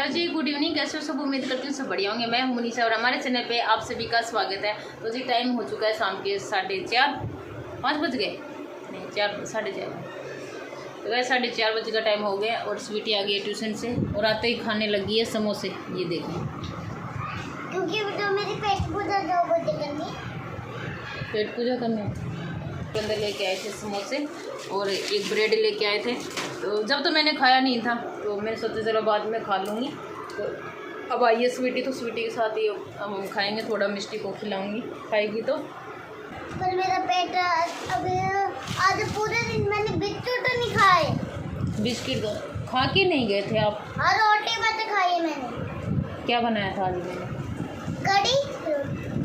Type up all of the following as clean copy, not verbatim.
Hello जी, good evening. कैसे हो सब? उम्मीद करती हूँ सब बढ़िया होंगे। मैं हूँ मनीषा और हमारे चैनल पे आप सभी का स्वागत है। तो जी टाइम हो चुका है शाम के 5:30 बज गए, नहीं 4:30। तो वह 4:30 बजे का टाइम हो गया और स्वीटी आ गई है ट्यूशन से और आते ही खाने लगी है समोसे। ये देखिए, क्योंकि तो मेरी पेट पूजा करने के अंदर लेके आए थे समोसे और एक ब्रेड लेके आए थे। तो जब तो मैंने खाया नहीं था तो मैंने सोचा चलो बाद में खा लूँगी। तो अब आइए स्वीटी, तो स्वीटी के साथ ही हम खाएंगे। थोड़ा मिष्टी को खिलाऊंगी, खाएगी तो। पर मेरा पेट अभी आज पूरे दिन मैंने बिस्कुट नहीं खाए। बिस्किट खा के नहीं गए थे आप? हाँ, रोटी मत खाई मैंने। क्या बनाया था आज मैंने?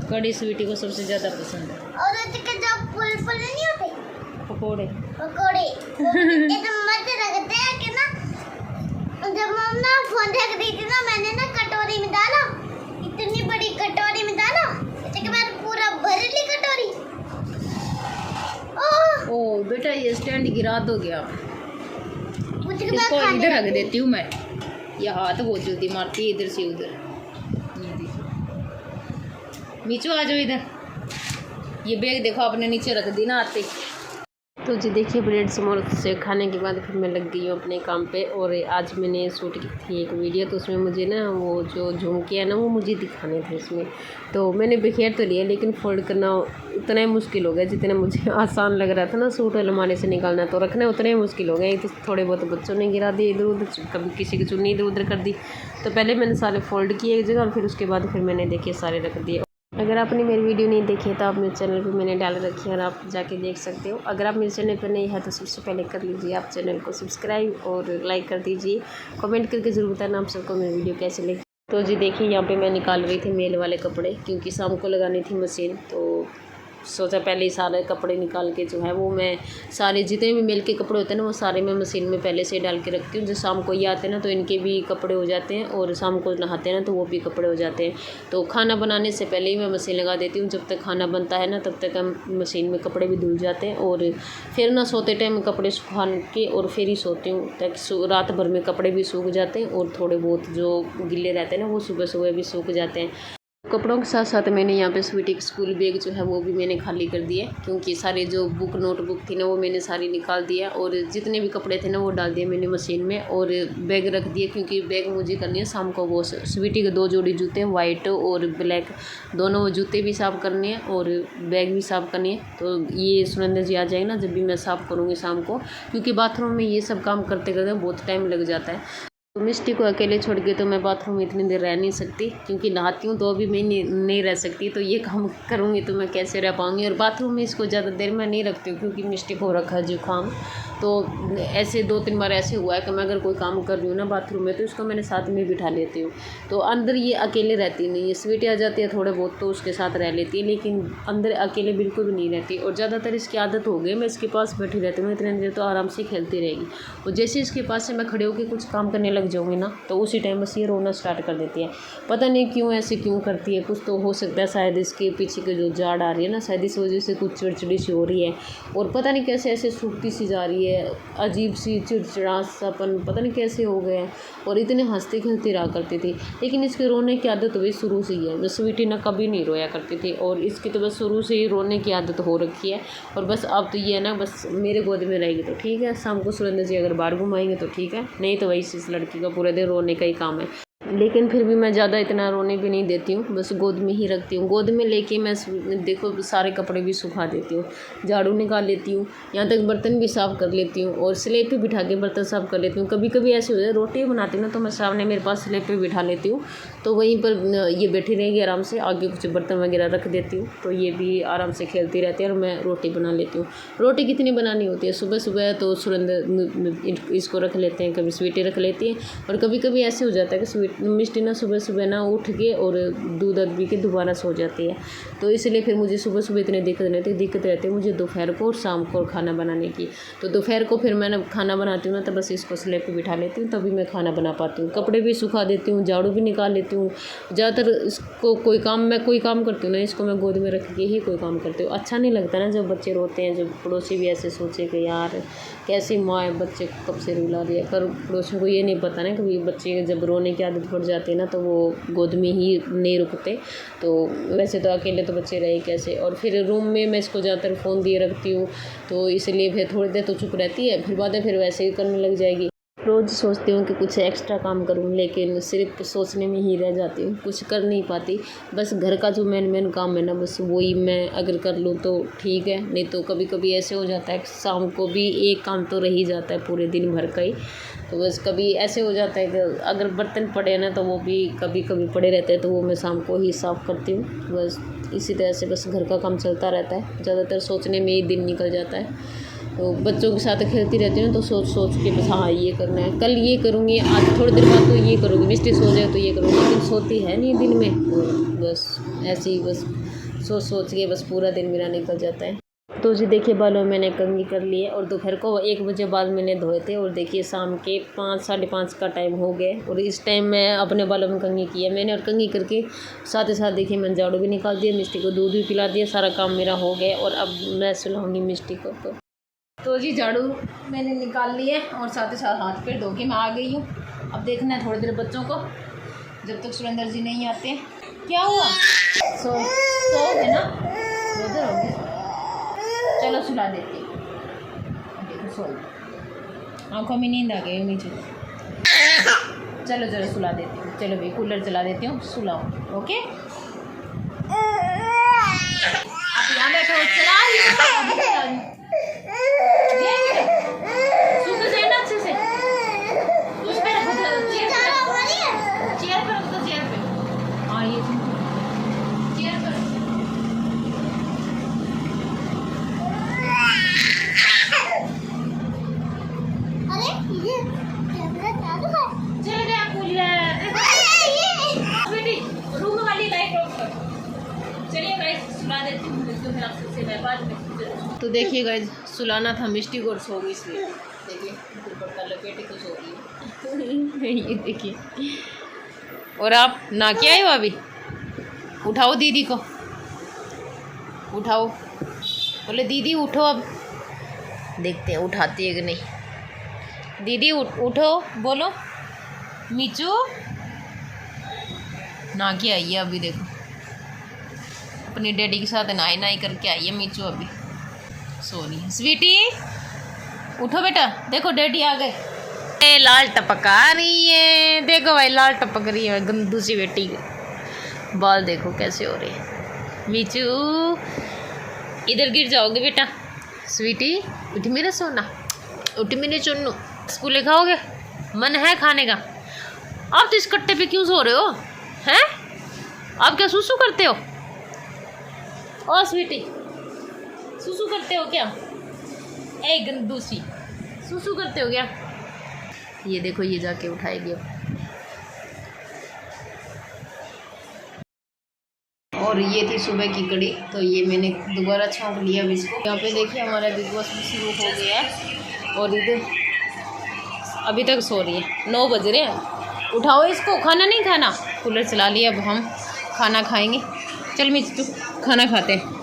कड़ी स्वीटी को सबसे ज़्यादा पसंद है। और उसके जो फुल नहीं होते पकौड़े एकदम मत रखते हैं कि ना। जब हम ना फोन रख दी थी ना, मैंने ना कटोरी में डाला, इतनी बड़ी कटोरी में डाला, उसके बाद पूरा भर ली कटोरी। ओ बेटा, ये स्टैंड गिरा दो गया। इसको इधर रख देती हूँ मैं। ये हाथ बहुत जल्दी मारती है इधर से उधर। नीचे आ जाओ इधर। ये बैग देखो आपने नीचे रख दी ना आते। तो जी देखिए, ब्रेड समोसे खाने के बाद फिर मैं लग गई हूँ अपने काम पे। और आज मैंने शूट की थी एक वीडियो, तो उसमें मुझे ना वो जो झुमके हैं ना वो मुझे दिखाने थे उसमें। तो मैंने बिखेर तो लिया, लेकिन फोल्ड करना उतना ही मुश्किल हो गया जितना मुझे आसान लग रहा था ना। सूट अलमारी से निकालना तो रखना उतना ही मुश्किल हो गया। एक तो थोड़े बहुत बच्चों ने गिरा दिए इधर उधर, कभी किसी की चुन्नी इधर उधर कर दी। तो पहले मैंने सारे फोल्ड किए एक जगह और फिर उसके बाद फिर मैंने देखिए सारे रख दिए। अगर आपने मेरी वीडियो नहीं देखी है तो आप मेरे चैनल पे मैंने डाल रखी है और आप जाके देख सकते हो। अगर आप मेरे चैनल पर नहीं है तो सबसे पहले कर लीजिए आप चैनल को सब्सक्राइब और लाइक कर दीजिए। कमेंट करके ज़रूर बताना आप सबको मेरी वीडियो कैसी लगी। तो जी देखिए, यहाँ पे मैं निकाल रही थी मेल वाले कपड़े, क्योंकि शाम को लगानी थी मशीन। तो सोचा पहले ही सारे कपड़े निकाल के जो है वो मैं सारे जितने भी मेल के कपड़े होते हैं ना वो सारे मैं मशीन में पहले से डाल के रखती हूँ। जब शाम को ये आते हैं ना तो इनके भी कपड़े हो जाते हैं और शाम को नहाते हैं ना तो वो भी कपड़े हो जाते हैं। तो खाना बनाने से पहले ही मैं मशीन लगा देती हूँ। जब तक खाना बनता है ना तब तक हम मशीन में कपड़े भी धुल जाते हैं। और फिर ना सोते टाइम कपड़े सुखा के और फिर ही सोती हूँ, ताकि रात भर में कपड़े भी सूख जाते हैं और थोड़े बहुत जो गिले रहते हैं ना वो सुबह सुबह भी सूख जाते हैं। कपड़ों के साथ साथ मैंने यहाँ पे स्वीटी की स्कूल बैग जो है वो भी मैंने खाली कर दिया, क्योंकि सारे जो बुक नोटबुक थी ना वो मैंने सारी निकाल दिया और जितने भी कपड़े थे ना वो डाल दिए मैंने मशीन में और बैग रख दिया। क्योंकि बैग मुझे करनी है शाम को वो स्वीटी के 2 जोड़ी जूते हैं, वाइट और ब्लैक दोनों जूते भी साफ़ करने हैं और बैग भी साफ़ करनी है। तो ये सुरेंद्र जी आ जाएंगे ना जब भी मैं साफ़ करूँगी शाम को, क्योंकि बाथरूम में ये सब काम करते करते बहुत टाइम लग जाता है। तो मिष्टी को अकेले छोड़ के तो मैं बाथरूम में इतनी देर रह नहीं सकती, क्योंकि नहाती हूँ तो अभी मैं नहीं रह सकती। तो ये काम करूँगी तो मैं कैसे रह पाऊँगी। और बाथरूम में इसको ज़्यादा देर मैं नहीं रखती हूँ, क्योंकि मिष्टी को रखा जुकाम। तो ऐसे 2-3 बार ऐसे हुआ है कि मैं अगर कोई काम कर रही हूँ ना बाथरूम में तो इसको मैंने साथ में बिठा लेती हूँ। तो अंदर ये अकेले रहती नहीं है। स्वीटी आ जाती है थोड़े बहुत तो उसके साथ रह लेती है, लेकिन अंदर अकेले बिल्कुल भी नहीं रहती। और ज़्यादातर इसकी आदत हो गई, मैं इसके पास बैठी रहती हूँ इतनी देर तो आराम से खेलती रहेगी। और जैसे इसके पास से मैं खड़े होकर कुछ काम करने लग जाऊँगी ना तो उसी टाइम बस ये रोना स्टार्ट कर देती है। पता नहीं क्यों ऐसे क्यों करती है, कुछ तो हो सकता है शायद इसके पीछे के जो जाड़ आ रही है ना शायद इस वजह से कुछ चिड़चिड़ी सी हो रही है। और पता नहीं कैसे ऐसे सूखती सी जा रही है, अजीब सी चिड़चिड़ा सापन पता नहीं कैसे हो गए हैं। और इतने हंसते खेलते रहा करती थी, लेकिन इसके रोने की आदत वही शुरू से ही है। मैं स्वीटी ना कभी नहीं रोया करती थी और इसकी तो बस शुरू से ही रोने की आदत हो रखी है। और बस अब तो ये है ना बस मेरे गोद में रहेगी तो ठीक है, शाम को सुरेंद्र जी अगर बाहर घुमाएंगे तो ठीक है, नहीं तो वही इस लड़की का पूरे दिन रोने का ही काम है। लेकिन फिर भी मैं ज़्यादा इतना रोने भी नहीं देती हूँ, बस गोद में ही रखती हूँ। गोद में लेके मैं देखो सारे कपड़े भी सुखा देती हूँ, झाड़ू निकाल लेती हूँ, यहाँ तक बर्तन भी साफ़ कर लेती हूँ और स्लेब पे बिठा के बर्तन साफ़ कर लेती हूँ। कभी कभी ऐसे हो जाए रोटी बनाती हूँ ना तो मैं सामने मेरे पास स्लेब पे बिठा लेती हूँ, तो वहीं पर ये बैठी रहेगी आराम से, आगे कुछ बर्तन वगैरह रख देती हूँ तो ये भी आराम से खेलती रहती है और मैं रोटी बना लेती हूँ। रोटी कितनी बनानी होती है, सुबह सुबह तो सुरेंद्र इसको रख लेते हैं, कभी स्वीटी रख लेती है। और कभी कभी ऐसे हो जाता है कि मिष्टी ना सुबह सुबह ना उठ के और दूध पी के दोबारा सो जाती है। तो इसलिए फिर मुझे सुबह सुबह इतनी दिक्कत रहती है मुझे दोपहर को और शाम को खाना बनाने की। तो दोपहर को फिर मैं खाना बनाती हूँ ना तो बस इसको स्लेब पे बिठा लेती हूँ, तभी मैं खाना बना पाती हूँ। कपड़े भी सुखा देती हूँ, झाड़ू भी निकाल लेती हूँ। ज़्यादातर इसको कोई काम करती हूँ ना इसको मैं गोद में रख के ही कोई काम करती हूँ। अच्छा नहीं लगता ना जब बच्चे रोते हैं, जब पड़ोसी भी ऐसे सोचे कि यार कैसी माँ है, बच्चे को कब से रुला दिया। पर पड़ोसियों को ये नहीं पता ना कि बच्चे जब रोने की आदत आदत पड़ जाती है ना तो वो गोद में ही नहीं रुकते। तो वैसे तो अकेले तो बच्चे रहे कैसे। और फिर रूम में मैं इसको ज़्यादातर फ़ोन दिए रखती हूँ, तो इसलिए फिर थोड़ी देर तो चुप रहती है, फिर बाद में फिर वैसे ही करने लग जाएगी। रोज़ सोचती हूँ कि कुछ एक्स्ट्रा काम करूँ, लेकिन सिर्फ सोचने में ही रह जाती हूँ, कुछ कर नहीं पाती। बस घर का जो मेन काम है ना, बस वही मैं अगर कर लूँ तो ठीक है, नहीं तो कभी कभी ऐसे हो जाता है कि शाम को भी एक काम तो रह ही जाता है पूरे दिन भर का ही। तो बस कभी ऐसे हो जाता है कि अगर बर्तन पड़े ना तो वो भी कभी कभी पड़े रहते हैं, तो वो मैं शाम को ही साफ़ करती हूँ। बस इसी तरह से बस घर का काम चलता रहता है, ज़्यादातर सोचने में ही दिन निकल जाता है। तो बच्चों के साथ खेलती रहती हूँ, तो सोच के बस हाँ ये करना है, कल ये करूँगी, आज थोड़ी देर बाद तो ये करूँगी, मिस्टी सो जाए तो ये करूँगी, लेकिन सोती है नहीं दिन में। तो बस ऐसे ही बस सोच के बस पूरा दिन मेरा निकल जाता है। तो जी देखिए बालों में मैंने कंघी कर ली है, और दोपहर को 1 बजे बाल मैंने धोए थे, और देखिए शाम के 5 साढ़े 5 का टाइम हो गया, और इस टाइम मैं अपने बालों में कंघी की है मैंने। और कंघी करके साथ ही साथ देखिए मैंने झाड़ू भी निकाल दिया, मिस्टी को दूध भी पिला दिया, सारा काम मेरा हो गया। और अब मैं सुलाऊँगी मिस्टी को। तो जी झाड़ू मैंने निकाल ली है, और साथ ही साथ हाथ पैर धो के मैं आ गई हूँ। अब देखना है थोड़ी देर बच्चों को, जब तक सुरेंद्र जी नहीं आते। क्या हुआ? सो है ना, उधर हो गए। चलो सुला देती हूँ, देखो सो, आँखों में नींद आ गई नीचे। चलो सुला देती हूँ, चलो भाई कूलर चला देती हूँ, सुलाओ। ओके आप यहाँ बैठो, चला अच्छे से चेयर पर रख दो, चेयर पे। हाँ ये चेयर पर। अरे ये कैमरा चालू है, चल गया कूलर। बेटी रूम वाली लाइट ऑफ कर। चलिए गाइस सुला देती हूँ, फिर आपसे मैं बाद में। तो देखिए गाइस सुलाना था मिस्टी को, सो गई इसलिए। देखिए दुपट्टा लपेटे तो सो रही है। ये देखिए। और आप ना क्या आए हो अभी? उठाओ दीदी को, उठाओ, बोले दीदी उठो। अब देखते हैं उठाती है कि नहीं। दीदी उठो, बोलो मीचू। ना क्या आई है अभी, देखो अपनी डैडी के साथ नाई करके आई है मीचू, अभी सो रही है। स्वीटी उठो बेटा, देखो डैडी आ गए। लाल टपका रही है, देखो भाई लाल टपक रही है गंदू सी बेटी के बाल देखो कैसे हो रहे हैं। मीचू इधर गिर जाओगे बेटा। स्वीटी उठी मेरा सोना, उठी मेरे चुन्नू। स्कूल खाओगे? मन है खाने का? आप तो इस कट्टे पे क्यों सो रहे हो हैं? आप क्या सुसु करते हो? ओ स्वीटी सुसु करते हो क्या? ए गंदू सी सुसु करते हो क्या? ये देखो ये जाके उठाएगी अब। और ये थी सुबह की कड़ी, तो ये मैंने दोबारा छौंक लिया अब इसको। यहाँ पे देखिए हमारा बिग बॉस भी शुरू हो गया है, और इधर अभी तक सो रही है। 9 बज रहे हैं, उठाओ इसको, खाना नहीं खाना। कूलर चला लिया, अब हम खाना खाएंगे। चल मिच तू खाना खाते हैं।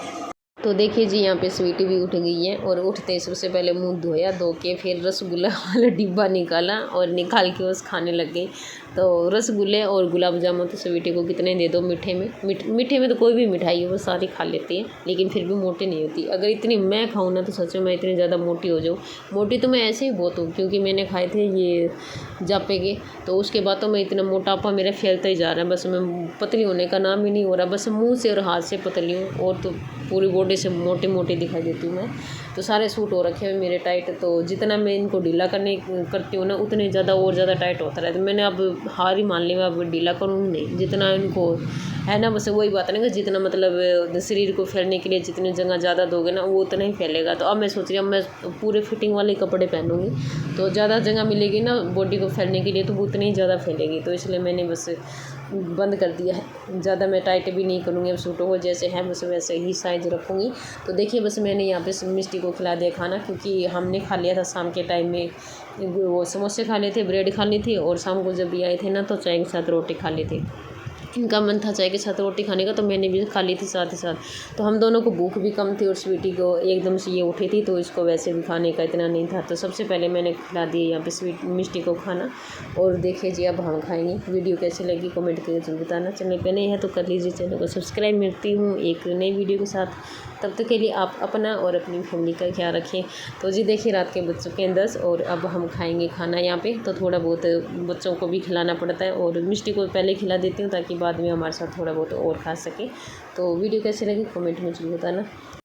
तो देखिए जी यहाँ पे स्वीटी भी उठ गई है, और उठते सबसे पहले मुंह धोया, धो के फिर रसगुल्ला वाला डिब्बा निकाला, और निकाल के बस खाने लग गई। तो रसगुल्ले और गुलाब जामुन तो स्वीटी को कितने दे दो मीठे में। मीठे में तो कोई भी मिठाई है वो सारी खा लेती है, लेकिन फिर भी मोटी नहीं होती। अगर इतनी मैं खाऊँ ना तो सच में मैं इतनी ज़्यादा मोटी हो जाऊँ। मोटी तो मैं ऐसे ही बहुत हूँ, क्योंकि मैंने खाए थे ये जापे के, तो उसके बाद तो मैं इतना मोटापा मेरा फैलता ही जा रहा है। बस मैं पतली होने का नाम ही नहीं हो रहा, बस मुँह से और हाथ से पतली हूँ, और तो पूरी बॉडी से मोटी दिखाई देती हूँ मैं। तो सारे सूट हो रखे हैं मेरे टाइट, तो जितना मैं इनको ढीला करती हूँ ना उतने ज़्यादा और ज़्यादा टाइट होता रहता है। मैंने अब हार ही मान ली, मैं अब ढीला करूँगी नहीं। जितना इनको है ना, बस वही बात है ना कि जितना मतलब शरीर को फैलने के लिए जितनी जगह ज़्यादा दोगे ना वो उतना ही फैलेगा। तो अब मैं सोच रही हूँ अब मैं पूरे फिटिंग वाले कपड़े पहनूँगी, तो ज़्यादा जगह मिलेगी ना बॉडी को फैलने के लिए, तो वो उतनी ही ज़्यादा फैलेगी। तो इसलिए मैंने बस बंद कर दिया है, ज़्यादा मैं टाइट भी नहीं करूँगी। अब सूटों को जैसे है बस वैसे ही साइज रखूँगी। तो देखिए बस मैंने यहाँ पे मिस्टी को खिला दिया खाना, क्योंकि हमने खा लिया था शाम के टाइम में, वो समोसे खा लिए थे, ब्रेड खा ली थी, और शाम को जब भी आए थे ना तो चाय के साथ रोटी खा ली थी। इनका मन था चाय के साथ रोटी खाने का, तो मैंने भी खा ली थी साथ ही साथ। तो हम दोनों को भूख भी कम थी और स्वीटी को एकदम से ये उठी थी, तो इसको वैसे भी खाने का इतना नहीं था। तो सबसे पहले मैंने खिला दिया यहाँ पे मिष्टी को खाना। और देखिए जी अब हम खाएंगे। वीडियो कैसी लगी कमेंट करके जरूर बताना। चैनल पे नए हैं तो कर लीजिए चैनल को सब्सक्राइब। मिलती हूँ एक नई वीडियो के साथ, तब तक के लिए आप अपना और अपनी फैमिली का ख्याल रखें। तो जी देखिए रात के बज चुके हैं 10 और अब हम खाएंगे खाना यहाँ पे। तो थोड़ा बहुत बच्चों को भी खिलाना पड़ता है और मिष्टी को पहले खिला देती हूँ ताकि बाद में हमारे साथ थोड़ा बहुत और खा सके। तो वीडियो कैसी लगी कमेंट में जरूर बताना।